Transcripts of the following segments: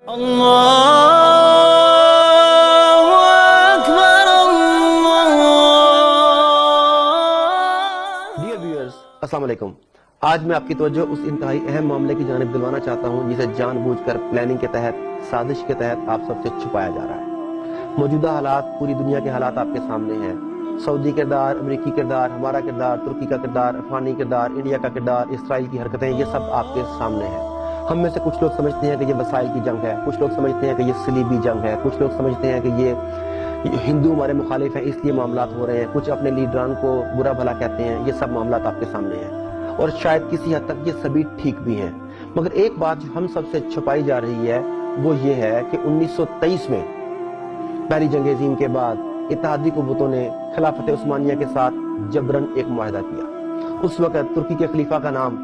Dear viewers, السلام علیکم۔ آج میں آپ کی توجہ اس انتہائی اہم معاملے کی جانب دلوانا چاہتا ہوں جسے جان بوجھ کر پلاننگ کے تحت، سازش کے تحت آپ سب سے چھپایا جا رہا ہے۔ موجودہ حالات، پوری دنیا کے حالات آپ کے سامنے ہیں۔ سعودی کردار، امریکی کردار، ہمارا کردار، ترکی کا کردار، افغانی کردار، انڈیا کا کردار، اسرائیل کی حرکتیں، یہ سب آپ کے سامنے ہیں۔ ہم میں سے کچھ لوگ سمجھتے ہیں کہ یہ وسائل کی جنگ ہے، کچھ لوگ سمجھتے ہیں کہ یہ صلیبی جنگ ہے، کچھ لوگ سمجھتے ہیں کہ یہ ہندو ہمارے مخالف ہیں اس لیے معاملات ہو رہے ہیں، کچھ اپنے لیڈران کو برا بھلا کہتے ہیں۔ یہ سب معاملات آپ کے سامنے ہیں اور شاید کسی حد تک یہ سبھی ٹھیک بھی ہیں، مگر ایک بات جو ہم سب سے چھپائی جا رہی ہے وہ یہ ہے کہ 1923 میں پہلی جنگ عظیم کے بعد اتحادی قوتوں نے خلافت عثمانیہ کے ساتھ جبراً ایک معاہدہ کیا۔ اس وقت ترکی کے خلیفہ کا نام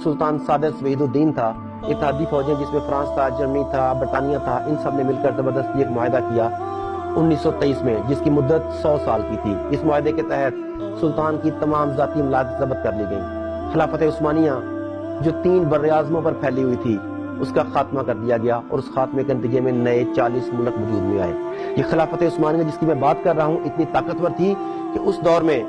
سلطان سادس وحید الدین تھا۔ اتحادی فوجیں جس میں فرانس تھا، جرمنی تھا، برطانیہ تھا، ان سب نے مل کر زبردستی ایک معاہدہ کیا 1923 میں، جس کی مدت 100 سال کی تھی۔ اس معاہدے کے تحت سلطان کی تمام ذاتی املاک ضبط کر لی گئیں۔ خلافت عثمانیہ جو 3 براعظموں پر پھیلی ہوئی تھی اس کا خاتمہ کر دیا گیا اور اس خاتمے کے نتیجے میں نئے 40 ملک وجود میں آئے۔ یہ خلافت عثمانیہ جس کی میں بات کر رہا ہوں اتنی طاقتور تھی کہ اس دور میں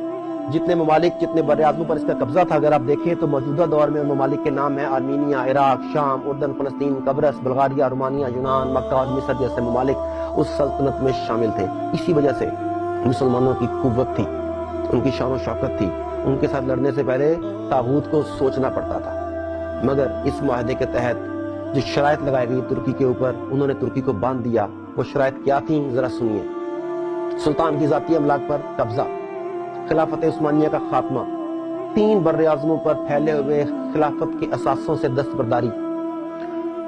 جتنے ممالک، جتنے براعظموں پر اس کا قبضہ تھا، اگر آپ دیکھیں تو موجودہ دور میں ممالک کے نام ہیں آرمینیا، عراق، شام، اردن، فلسطین، قبرص، بلغاریہ، رومانیہ، یونان، مکہ اور مصر جیسے ممالک اس سلطنت میں شامل تھے۔ اسی وجہ سے مسلمانوں کی قوت تھی، ان کی شان و شوکت تھی، ان کے ساتھ لڑنے سے پہلے طاغوت کو سوچنا پڑتا تھا۔ مگر اس معاہدے کے تحت جو شرائط لگائی گئی ترکی کے اوپر، انہوں نے ترکی کو باندھ دیا۔ وہ شرائط کیا تھیں ذرا سنیے۔ سلطان کی ذاتی املاک پر قبضہ، خلافت عثمانیہ کا خاتمہ، 3 براعظموں پر پھیلے ہوئے خلافت کے اثاثوں سے دستبرداری،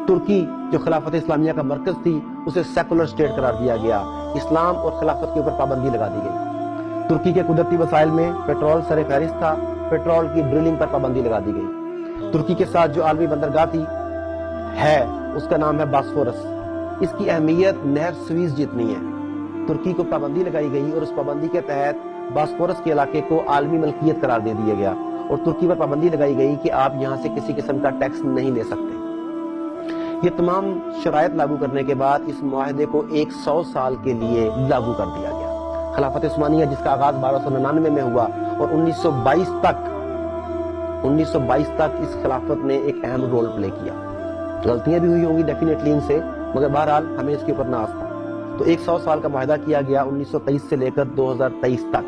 ترکی جو خلافت اسلامیہ کا مرکز تھی اسے سیکولر اسٹیٹ قرار دیا گیا، اسلام اور خلافت کے اوپر پابندی لگا دی گئی۔ ترکی کے قدرتی وسائل میں پیٹرول سر فہرست تھا، پیٹرول کی ڈرلنگ پر پابندی لگا دی گئی۔ ترکی کے ساتھ جو عالمی بندرگاہ تھی اس کا نام ہے باسفورس۔ اس کی اہمیت نہر سویز جتنی ہے۔ ترکی کو پابندی لگائی گئی اور اس پابندی کے تحت باسفورس کے علاقے کو عالمی ملکیت قرار دے دیا گیا اور ترکی پر پابندی لگائی گئی کہ آپ یہاں سے کسی قسم کا ٹیکس نہیں لے سکتے۔ یہ تمام شرائط لاگو کرنے کے بعد اس معاہدے کو 100 سال کے لیے لاگو کر دیا گیا۔ خلافت عثمانیہ جس کا آغاز 1299 میں ہوا اور 1922 تک اس خلافت نے ایک اہم رول پلے کیا۔ غلطیاں بھی ہوئی ہوں گی ڈیفینیٹلی ان سے، مگر بہرحال ہمیں اس کے اوپر ناز تھا۔ تو 100 سال کا معاہدہ کیا گیا 1923 سے لے کر 2023 تک،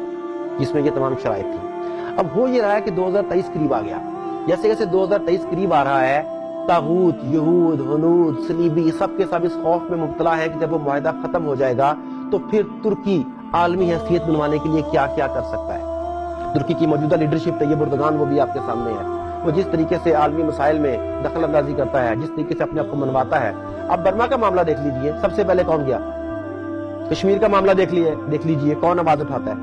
جس میں یہ تمام شرائط تھی۔ اب ہو یہ رہا ہے کہ 2023 قریب آ گیا۔ جیسے جیسے 2023 قریب آ رہا ہے، طاغوت، یہود، ہنود، صلیبی سب کے سب اس خوف میں مبتلا ہے کہ جب وہ معاہدہ ختم ہو جائے گا تو پھر ترکی عالمی حیثیت بنوانے کے لیے کیا کیا کر سکتا ہے۔ ترکی کی موجودہ لیڈرشپ طیب اردگان وہ بھی آپ کے سامنے ہے۔ وہ جس طریقے سے عالمی مسائل میں دخل اندازی کرتا ہے، جس طریقے سے اپنے آپ کو منواتا ہے۔ اب برما کا معاملہ دیکھ لیجئے، سب سے پہلے کون گیا؟ کشمیر کا معاملہ دیکھ لیجئے کون آواز اٹھاتا ہے؟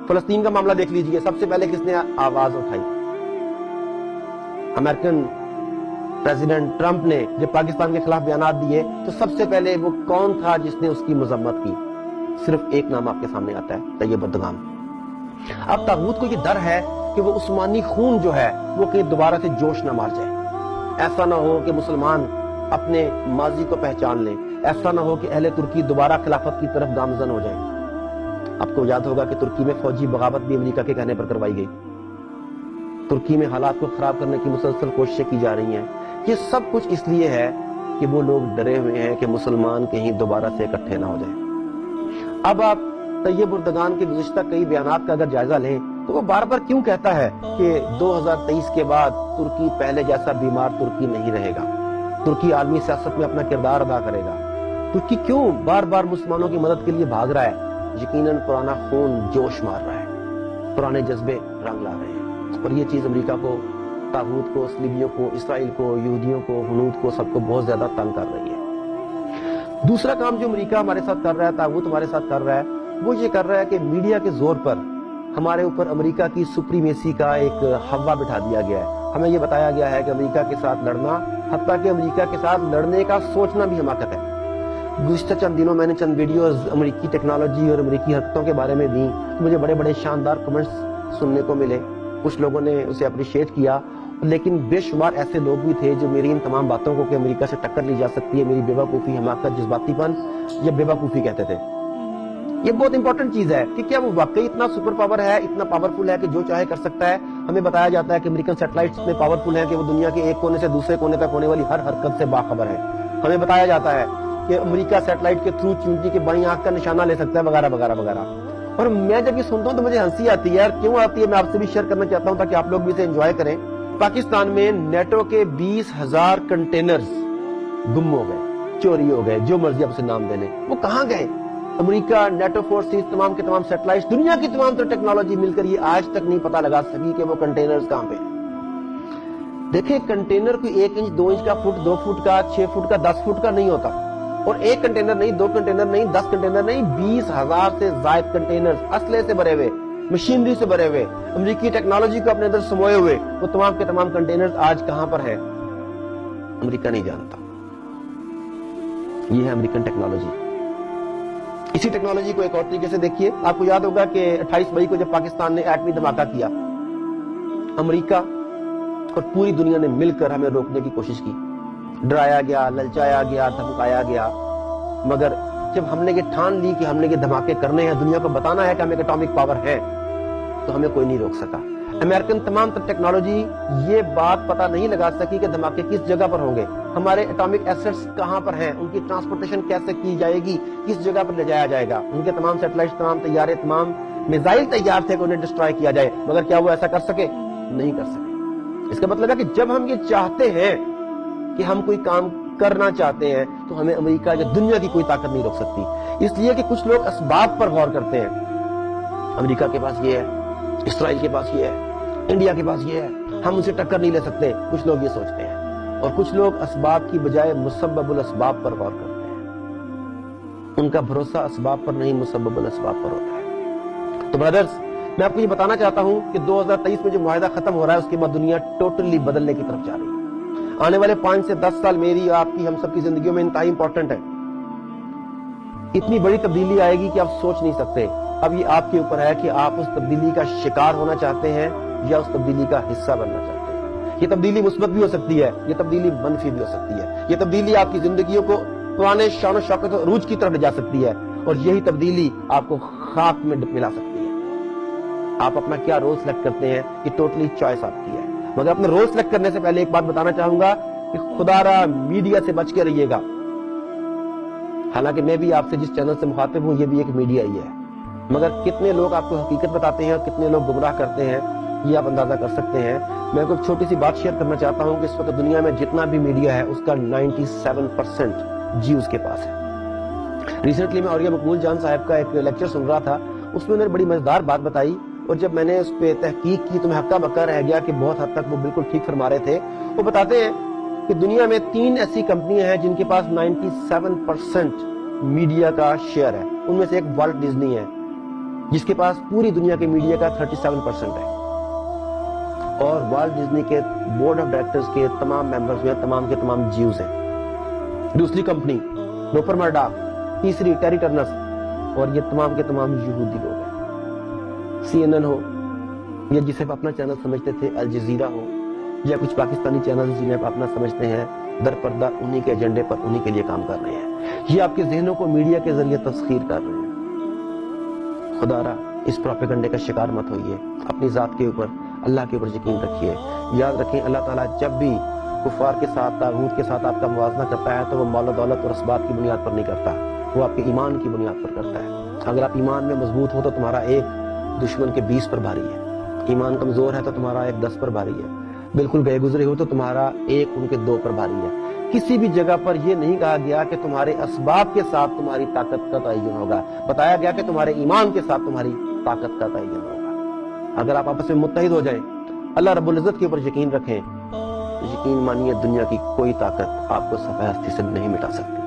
فلسطین کا معاملہ دیکھ لیجئے، سب سے پہلے کس نے آواز اٹھائی؟ امریکن پریزیڈنٹ ٹرمپ نے جب پاکستان کے خلاف بیانات دیے تو سب سے پہلے وہ کون تھا جس نے اس کی مذمت کی؟ صرف ایک نام آپ کے سامنے آتا ہے، طیب اردگان۔ اب طاغوت کو یہ ڈر ہے کہ وہ عثمانی خون جو ہے وہ کہیں دوبارہ سے جوش نہ مار جائے۔ ایسا نہ ہو کہ مسلمان اپنے ماضی کو پہچان لیں، ایسا نہ ہو کہ اہل ترکی دوبارہ خلافت کی طرف گامزن ہو جائیں۔ آپ کو یاد ہوگا کہ ترکی میں فوجی بغاوت بھی امریکہ کے کہنے پر کروائی گئی۔ ترکی میں حالات کو خراب کرنے کی مسلسل کوششیں کی جا رہی ہیں۔ یہ سب کچھ اس لیے ہے کہ وہ لوگ ڈرے ہوئے ہیں کہ مسلمان کہیں دوبارہ سے اکٹھے نہ ہو جائیں۔ اب آپ طیب اردگان کے گزشتہ کئی بیانات کا اگر جائزہ لیں تو وہ بار بار کیوں کہتا ہے کہ 2023 کے بعد ترکی پہلے جیسا بیمار ترکی نہیں رہے گا، ترکی عالمی سیاست میں اپنا کردار ادا کرے گا؟ ترکی کیوں بار بار مسلمانوں کی مدد کے لیے بھاگ رہا ہے؟ یقیناً پرانا خون جوش مار رہا ہے، پرانے جذبے رنگ لا رہے ہیں، اور یہ چیز امریکہ کو، طاغوت کو، صلیبیوں کو، اسرائیل کو، یہودیوں کو، ہنود کو، سب کو بہت زیادہ تنگ کر رہی ہے۔ دوسرا کام جو امریکہ ہمارے ساتھ کر رہا ہے، طاغوت ہمارے ساتھ کر رہا ہے، وہ یہ کر رہا ہے کہ میڈیا کے زور پر ہمارے اوپر امریکہ کی سپریمیسی کا ایک ہوا بٹھا دیا گیا ہے۔ ہمیں یہ بتایا گیا ہے کہ امریکہ کے ساتھ لڑنا، حتیٰ کہ امریکہ کے ساتھ لڑنے کا سوچنا بھی حماقت ہے۔ گزشتہ چند دنوں میں نے چند ویڈیوز امریکی ٹیکنالوجی اور امریکی حرکتوں کے بارے میں دیں، مجھے بڑے بڑے شاندار کمنٹس سننے کو ملے، کچھ لوگوں نے اسے اپریشیٹ کیا لیکن بے شمار ایسے لوگ بھی تھے جو میری ان تمام باتوں کو کہ امریکہ سے ٹکر لی جا سکتی ہے میری بیوقوفی، حماقت، جذباتی پن یا بیوقوفی کہتے تھے۔ یہ بہت امپورٹنٹ چیز ہے کہ کیا وہ واقعی اتنا سپر پاور ہے، اتنا پاورفل ہے کہ جو چاہے کر سکتا ہے؟ ہمیں بتایا جاتا ہے کہ امریکن سیٹلائٹس اتنے پاورفل ہیں کہ وہ دنیا کے ایک کونے سے دوسرے کونے تک ہونے والی ہر حرکت سے باخبر ہے۔ ہمیں بتایا جاتا ہے کہ امریکہ سیٹلائٹ کے تھرو چونٹی کے بائیں آنکھ کا نشانہ لے سکتا ہے وغیرہ وغیرہ وغیرہ۔ اور میں جب یہ سنتا ہوں تو مجھے ہنسی آتی ہے، اور کیوں آتی ہے میں آپ سے بھی شیئر کرنا چاہتا ہوں تاکہ آپ لوگ بھی اسے انجوائے کریں۔ پاکستان میں نیٹو کے 20,000 کنٹینرز گم ہو گئے، چوری ہو گئے، جو مرضی آپ اسے نام دے لیں۔ وہ کہاں گئے؟ امریکہ، نیٹو فورسز، تمام کے تمام سیٹلائٹس، دنیا کی تمام تر ٹیکنالوجی مل کر یہ آج تک نہیں پتا لگا سکی کہ وہ کنٹینرز کہاں پہ ہیں۔ دیکھیں کنٹینر کوئی 1 انچ 2 انچ کا، فٹ 2 فٹ کا، 6 فٹ کا، 10 فٹ کا نہیں ہوتا، اور ایک کنٹینر نہیں، 2 کنٹینر نہیں، 10 کنٹینر نہیں، 20,000 سے زائد کنٹینرز اسلحے سے بھرے ہوئے، مشینری سے بھرے ہوئے، امریکی ٹیکنالوجی کو اپنے اندر سموئے ہوئے، وہ تمام کے تمام کنٹینرز آج کہاں پر ہیں امریکہ نہیں جانتا۔ یہ ہے امریکن ٹیکنالوجی۔ اسی ٹیکنالوجی کو ایک اور طریقے سے دیکھیے، آپ کو یاد ہوگا کہ 28 مئی کو جب پاکستان نے ایٹمی دھماکہ کیا، امریکہ اور پوری دنیا نے مل کر ہمیں روکنے کی کوشش کی، ڈرایا گیا، للچایا گیا، دھمکایا گیا، مگر جب ہم نے یہ ٹھان لی کہ ہم نے یہ دھماکے کرنے ہیں، دنیا کو بتانا ہے کہ ہم ایک اٹامک پاور ہے، تو ہمیں کوئی نہیں روک سکا۔ امریکن تمام تر ٹیکنالوجی یہ بات پتہ نہیں لگا سکی کہ دھماکے کس جگہ پر ہوں گے، ہمارے اٹامک ایسٹس کہاں پر ہیں، ان کی ٹرانسپورٹیشن کیسے کی جائے گی، کس جگہ پر لے جایا جائے گا۔ ان کے تمام سیٹلائٹس، تمام طیارے، تمام میزائل تیار تھے کہ انہیں ڈسٹرائے کیا جائے، مگر کیا وہ ایسا کر سکے؟ نہیں کر سکے۔ اس کا مطلب ہے کہ جب ہم یہ چاہتے ہیں کہ ہم کوئی کام کرنا چاہتے ہیں تو ہمیں امریکہ یا دنیا کی کوئی طاقت نہیں روک سکتی۔ اس لیے کہ کچھ لوگ اسباب پر غور کرتے ہیں، امریکہ کے پاس یہ ہے، اسرائیل کے پاس یہ ہے، انڈیا کے پاس یہ ہے، ہم اسے ٹکر نہیں لے سکتے، کچھ لوگ یہ سوچتے ہیں، اور کچھ لوگ اسباب کی بجائے مسبب الاسباب پر غور کرتے ہیں۔ ان کا بھروسہ اسباب پر نہیں، مسبب الاسباب پر ہوتا ہے۔ تو برادرز، میں آپ کو یہ بتانا چاہتا ہوں کہ 2023 میں جو معاہدہ ختم ہو رہا ہے اس کے بعد دنیا ٹوٹلی بدلنے کی طرف جا رہی ہے۔ آنے والے 5 سے 10 سال میری، آپ کی، ہم سب کی زندگیوں میں انتہائی امپورٹنٹ ہے۔ اتنی بڑی تبدیلی آئے گی کہ آپ سوچ نہیں سکتے۔ اب یہ آپ کے اوپر ہے کہ آپ اس تبدیلی کا شکار ہونا چاہتے ہیں یا اس تبدیلی کا حصہ بننا چاہتے ہیں۔ یہ تبدیلی مثبت بھی ہو سکتی ہے، یہ تبدیلی منفی بھی ہو سکتی ہے۔ یہ تبدیلی آپ کی زندگیوں کو پرانے شان و شوکت و عروج کی طرف لے جا سکتی ہے، اور یہی تبدیلی آپ کو خاک میں ملا سکتی ہے۔ آپ اپنا کیا رول سلیکٹ کرتے ہیں، یہ ٹوٹلی چوائس آپ کی ہے۔ مگر اپنے رول سلیکٹ کرنے سے پہلے ایک بات بتانا چاہوں گا کہ خدا را میڈیا سے بچ کے رہیے گا۔ حالانکہ میں بھی آپ سے جس چینل سے مخاطب ہوں، یہ بھی ایک میڈیا ہی ہے، مگر کتنے لوگ آپ کو حقیقت بتاتے ہیں اور کتنے لوگ گمراہ کرتے ہیں، یہ آپ اندازہ کر سکتے ہیں۔ میں کوئی چھوٹی سی بات شیئر کرنا چاہتا ہوں کہ اس وقت دنیا میں جتنا بھی میڈیا ہے اس کا 97% جی اس کے پاس ہے۔ ریسنٹلی میں اوریہ مقبول جان صاحب کا ایک لیکچر سن رہا تھا، اس میں انہوں نے بڑی مزیدار بات بتائی، اور جب میں نے اس پہ تحقیق کی تو میں ہکا بکا رہ گیا کہ بہت حد تک وہ بالکل ٹھیک فرما رہے تھے۔ وہ بتاتے ہیں کہ دنیا میں 3 ایسی کمپنیاں ہیں جن کے پاس 97% میڈیا کا شیئر ہے۔ ان میں سے ایک والٹ ڈزنی ہے جس کے پاس پوری دنیا کے میڈیا کا 37% ہے، اور والٹ ڈزنی کے بورڈ آف ڈائریکٹرز کے تمام ممبرز میں تمام کے تمام جیوز ہیں۔ دوسری کمپنی روپر مرڈاک، تیسری ٹیری ٹرنرز، اور یہ تمام کے تمام یہودی لوگ ہیں۔ CNN ہو یا جسے آپ اپنا چینل سمجھتے تھے، الجزیرہ ہو یا کچھ پاکستانی چینل جنہیں آپ اپنا سمجھتے ہیں، در پردہ انہی کے ایجنڈے پر انہی کے لیے کام کر رہے ہیں۔ یہ آپ کے ذہنوں کو میڈیا کے ذریعے تسخیر کر رہے ہیں۔ خدا را اس پروپیگنڈے کا شکار مت ہوئیے، اپنی ذات کے اوپر، اللہ کے اوپر یقین رکھیے۔ یاد رکھیں اللہ تعالیٰ جب بھی کفار کے ساتھ، طاغوت کے ساتھ آپ کا موازنہ کرتا ہے تو وہ مال و دولت اور اسباب کی بنیاد پر نہیں کرتا، وہ آپ کے ایمان کی بنیاد پر کرتا ہے۔ اگر آپ ایمان میں مضبوط ہو تو تمہارا ایک دشمن کے 20 پر بھاری ہے، ایمان کمزور ہے تو تمہارا ایک 10 پر بھاری ہے، بالکل گئے گزرے ہو تو تمہارا ایک ان کے 2 پر بھاری ہے۔ کسی بھی جگہ پر یہ نہیں کہا گیا کہ تمہارے اسباب کے ساتھ تمہاری طاقت کا تعین ہوگا، بتایا گیا کہ تمہارے ایمان کے ساتھ تمہاری طاقت کا تعین ہوگا۔ اگر آپ آپس میں متحد ہو جائیں، اللہ رب العزت کے اوپر یقین رکھیں، یقین مانیے دنیا کی کوئی طاقت آپ کو صفحہ ہستی سے نہیں مٹا سکتی۔